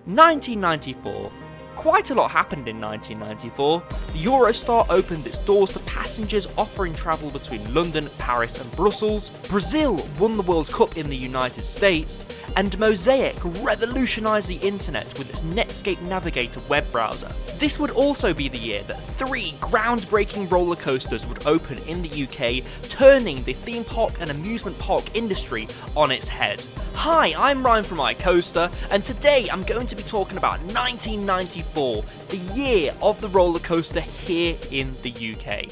1994. Quite a lot happened in 1994. The Eurostar opened its doors to passengers, offering travel between London, Paris and Brussels. Brazil won the World Cup in the United States. And Mosaic revolutionised the internet with its Netscape Navigator web browser. This would also be the year that 3 groundbreaking roller coasters would open in the UK, turning the theme park and amusement park industry on its head. Hi, I'm Ryan from iCoaster, and today I'm going to be talking about 1994, the year of the roller coaster here in the UK.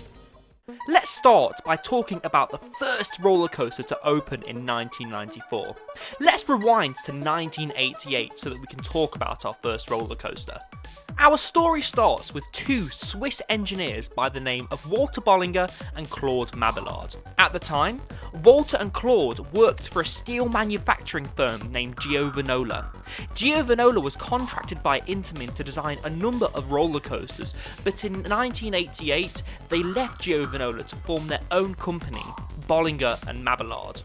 Let's start by talking about the first roller coaster to open in 1994. Let's rewind to 1988 so that we can talk about our first roller coaster. Our story starts with 2 Swiss engineers by the name of Walter Bollinger and Claude Mabillard. At the time, Walter and Claude worked for a steel manufacturing firm named Giovanola. Giovanola was contracted by Intamin to design a number of roller coasters, but in 1988 they left Giovanola to form their own company, Bollinger and Mabillard.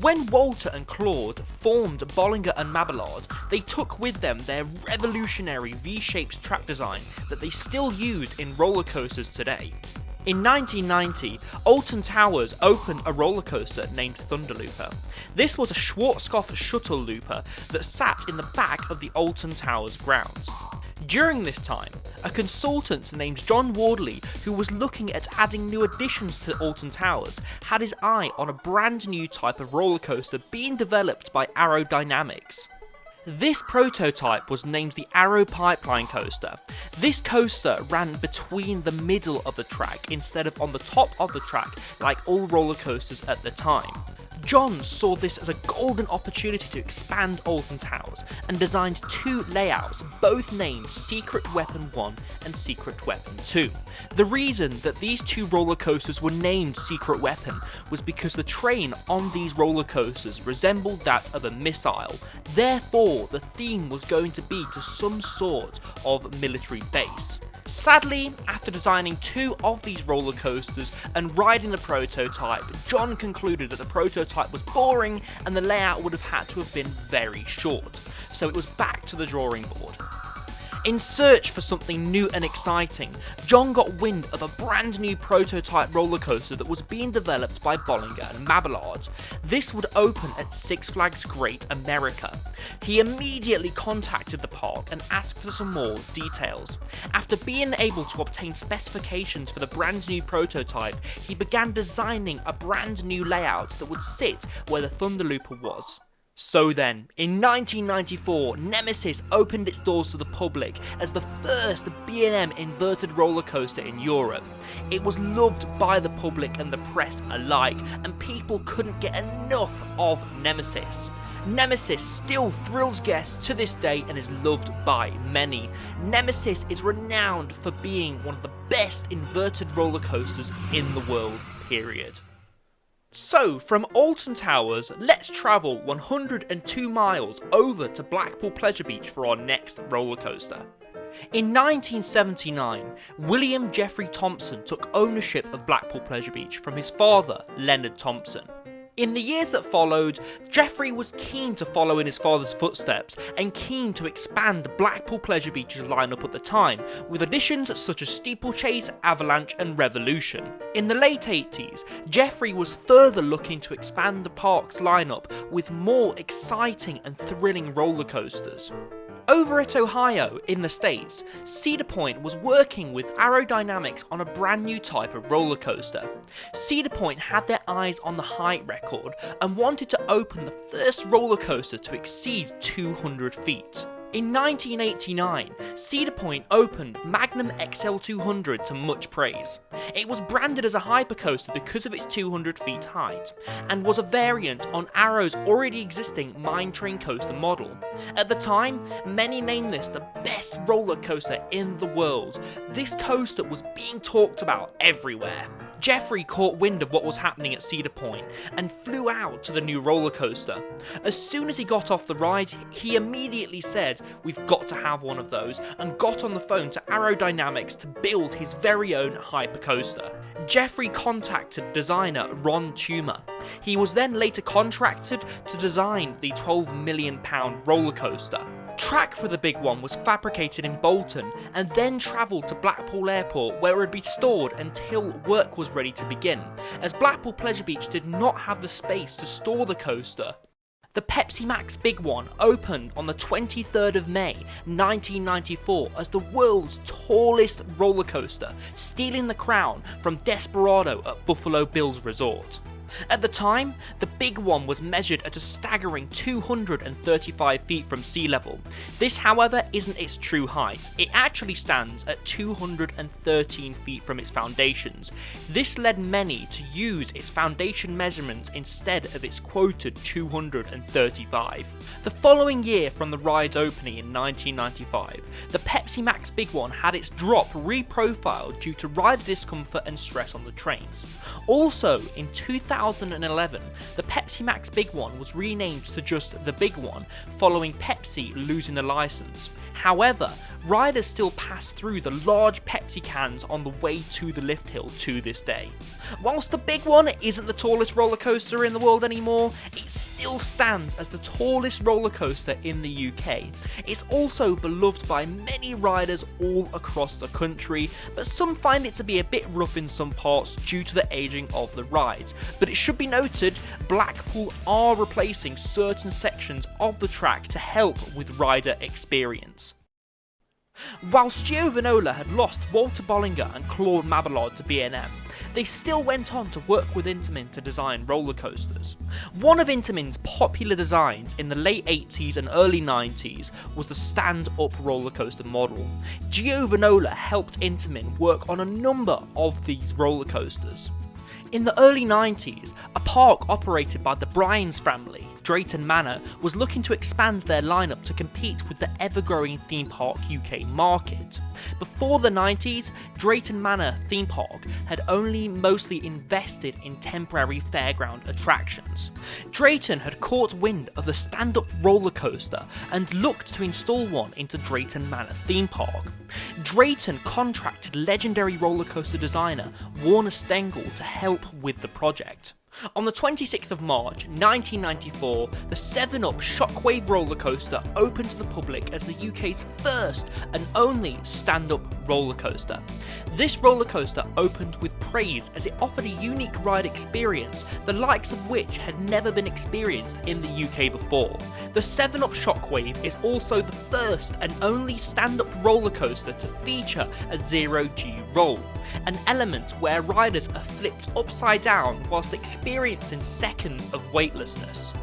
When Walter and Claude formed Bollinger and Mabillard, they took with them their revolutionary V-shaped track design that they still use in roller coasters today. In 1990, Alton Towers opened a roller coaster named Thunderlooper. This was a Schwarzkopf shuttle looper that sat in the back of the Alton Towers grounds. During this time, a consultant named John Wardley, who was looking at adding new additions to Alton Towers, had his eye on a brand new type of roller coaster being developed by Aerodynamics. This prototype was named the Aero Pipeline Coaster. This coaster ran between the middle of the track instead of on the top of the track like all roller coasters at the time. John saw this as a golden opportunity to expand Alton Towers and designed 2 layouts, both named Secret Weapon 1 and Secret Weapon 2. The reason that these 2 roller coasters were named Secret Weapon was because the terrain on these roller coasters resembled that of a missile. Therefore, the theme was going to be to some sort of military base. Sadly, after designing 2 of these roller coasters and riding the prototype, John concluded that the prototype was boring and the layout would have had to have been very short, so it was back to the drawing board. In search for something new and exciting, John got wind of a brand new prototype roller coaster that was being developed by Bollinger and Mabillard. This would open at Six Flags Great America. He immediately contacted the park and asked for some more details. After being able to obtain specifications for the brand new prototype, he began designing a brand new layout that would sit where the Thunderlooper was. So then, in 1994, Nemesis opened its doors to the public as the first B&M inverted roller coaster in Europe. It was loved by the public and the press alike, and people couldn't get enough of Nemesis. Nemesis still thrills guests to this day and is loved by many. Nemesis is renowned for being one of the best inverted roller coasters in the world, period. So, from Alton Towers, let's travel 102 miles over to Blackpool Pleasure Beach for our next roller coaster. In 1979, William Jeffrey Thompson took ownership of Blackpool Pleasure Beach from his father, Leonard Thompson. In the years that followed, Jeffrey was keen to follow in his father's footsteps and keen to expand Blackpool Pleasure Beach's lineup at the time, with additions such as Steeplechase, Avalanche and Revolution. In the late 80s, Jeffrey was further looking to expand the park's lineup with more exciting and thrilling roller coasters. Over at Ohio, in the States, Cedar Point was working with Aerodynamics on a brand new type of roller coaster. Cedar Point had their eyes on the height record and wanted to open the first roller coaster to exceed 200 feet. In 1989, Cedar Point opened Magnum XL200 to much praise. It was branded as a hypercoaster because of its 200 feet height, and was a variant on Arrow's already existing Mine Train coaster model. At the time, many named this the best roller coaster in the world. This coaster was being talked about everywhere. Jeffrey caught wind of what was happening at Cedar Point and flew out to the new roller coaster. As soon as he got off the ride, he immediately said, "We've got to have one of those," and got on the phone to Aerodynamics to build his very own hypercoaster. Jeffrey contacted designer Ron Toomer. He was then later contracted to design the £12 million roller coaster. Track for the big one was fabricated in Bolton and then travelled to Blackpool Airport, where it would be stored until work was ready to begin, as Blackpool Pleasure Beach did not have the space to store the coaster. The Pepsi Max Big One opened on the 23rd of May 1994 as the world's tallest roller coaster, stealing the crown from Desperado at Buffalo Bills Resort. At the time, the Big One was measured at a staggering 235 feet from sea level. This, however, isn't its true height. It actually stands at 213 feet from its foundations. This led many to use its foundation measurements instead of its quoted 235. The following year from the ride's opening in 1995, the Pepsi Max Big One had its drop reprofiled due to rider discomfort and stress on the trains. Also, in 2011, the Pepsi Max Big One was renamed to just the Big One, following Pepsi losing the license. However, riders still pass through the large Pepsi cans on the way to the lift hill to this day. Whilst the Big One isn't the tallest roller coaster in the world anymore, it still stands as the tallest roller coaster in the UK. It's also beloved by many riders all across the country, but some find it to be a bit rough in some parts due to the aging of the rides. But it should be noted, Blackpool are replacing certain sections of the track to help with rider experience. Whilst Giovanola had lost Walter Bollinger and Claude Mabillard to B&M, they still went on to work with Intamin to design roller coasters. One of Intamin's popular designs in the late 80s and early 90s was the stand-up roller coaster model. Giovanola helped Intamin work on a number of these roller coasters. In the early 90s, a park operated by the Bryans family, Drayton Manor, was looking to expand their lineup to compete with the ever-growing theme park UK market. Before the 90s, Drayton Manor theme park had only mostly invested in temporary fairground attractions. Drayton had caught wind of the stand-up roller coaster and looked to install one into Drayton Manor theme park. Drayton contracted legendary roller coaster designer Warner Stengel to help with the project. On the 26th of March 1994, the 7-Up Shockwave roller coaster opened to the public as the UK's first and only stand-up roller coaster. This roller coaster opened with praise as it offered a unique ride experience, the likes of which had never been experienced in the UK before. The 7-Up Shockwave is also the first and only stand-up roller coaster to feature a zero-G roll, an element where riders are flipped upside down whilst experiencing seconds of weightlessness.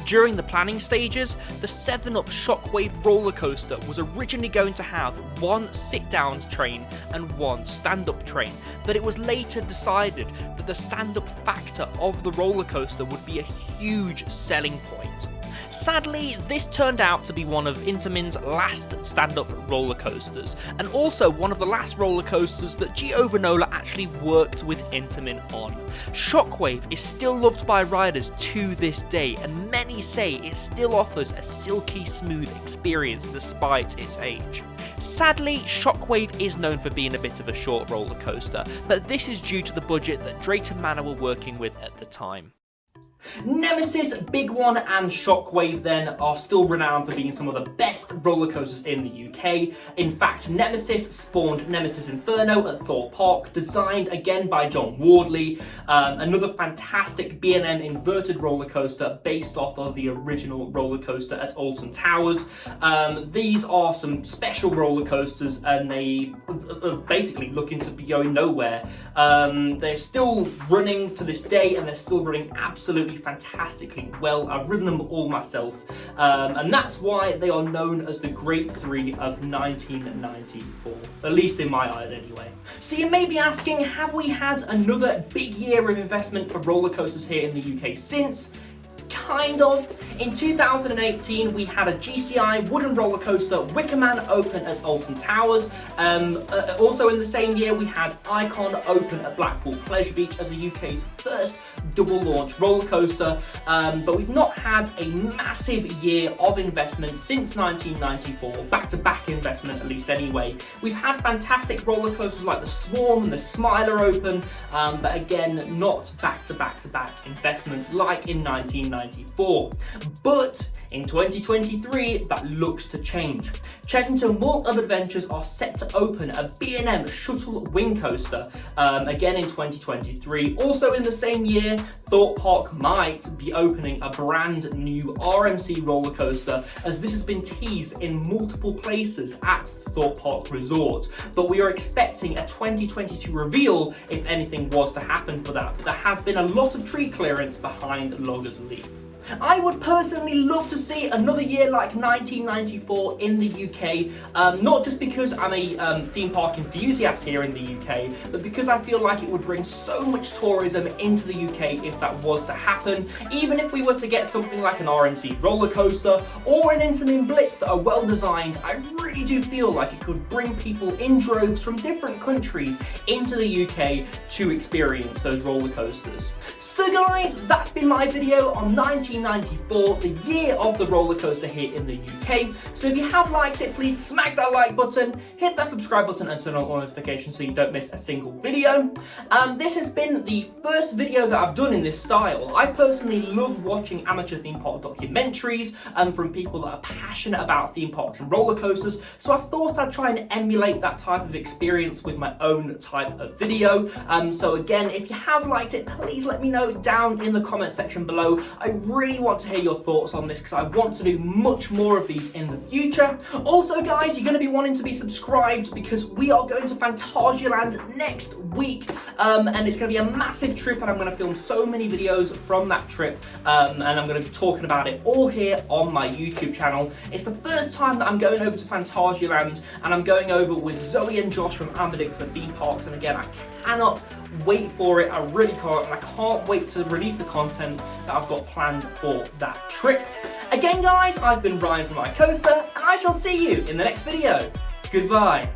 During the planning stages, the 7-Up Shockwave roller coaster was originally going to have one sit-down train and one stand-up train, but it was later decided that the stand-up factor of the roller coaster would be a huge selling point. Sadly, this turned out to be one of Intamin's last stand-up roller coasters, and also one of the last roller coasters that Giovanola actually worked with Intamin on. Shockwave is still loved by riders to this day, and many say it still offers a silky smooth experience despite its age. Sadly, Shockwave is known for being a bit of a short roller coaster, but this is due to the budget that Drayton Manor were working with at the time. Nemesis, Big One and Shockwave then are still renowned for being some of the best roller coasters in the UK. In fact, Nemesis spawned Nemesis Inferno at Thorpe Park, designed again by John Wardley, another fantastic B&M inverted roller coaster based off of the original roller coaster at Alton Towers. These are some special roller coasters and they are basically looking to be going nowhere. They're still running to this day and they're still running absolutely fantastically well. I've ridden them all myself, and that's why they are known as the Great Three of 1994, at least in my eyes anyway. So you may be asking, have we had another big year of investment for roller coasters here in the UK since? Kind of. In 2018, we had a GCI wooden roller coaster Wickerman open at Alton Towers. Also in the same year, we had Icon open at Blackpool Pleasure Beach as the UK's first double launch roller coaster, but we've not had a massive year of investment since 1994, back-to-back investment at least anyway. We've had fantastic roller coasters like the Swarm and the Smiler open, but again, not back-to-back-to-back investment like in 1994. But in 2023, that looks to change. Chessington World of Adventures are set to open a B&M Shuttle Wing Coaster again in 2023. Also in the same year, Thorpe Park might be opening a brand new RMC roller coaster, as this has been teased in multiple places at Thorpe Park Resort. But we are expecting a 2022 reveal if anything was to happen for that. But there has been a lot of tree clearance behind Loggers Leap. I would personally love to see another year like 1994 in the UK, not just because I'm a theme park enthusiast here in the UK, but because I feel like it would bring so much tourism into the UK if that was to happen. Even if we were to get something like an RMC roller coaster or an Intamin Blitz that are well designed, I really do feel like it could bring people in droves from different countries into the UK to experience those roller coasters. So guys, that's been my video on 1994, the year of the roller coaster here in the UK. So if you have liked it, please smack that like button, hit that subscribe button and turn on all notifications so you don't miss a single video. This has been the first video that I've done in this style. I personally love watching amateur theme park documentaries from people that are passionate about theme parks and roller coasters, so I thought I'd try and emulate that type of experience with my own type of video. So again, if you have liked it, please let me know down in the comment section below. I really want to hear your thoughts on this because I want to do much more of these in the future. Also guys, you're going to be wanting to be subscribed because we are going to Phantasialand next week, and it's going to be a massive trip, and I'm going to film so many videos from that trip, and I'm going to be talking about it all here on my YouTube channel. It's the first time that I'm going over to Phantasialand, and I'm going over with Zoe and Josh from Ambidix and Theme Parks, and again, I cannot wait for it. I really can't, and I can't wait to release the content that I've got planned for that trip. Again guys, I've been Ryan from iCoaster, and I shall see you in the next video. Goodbye.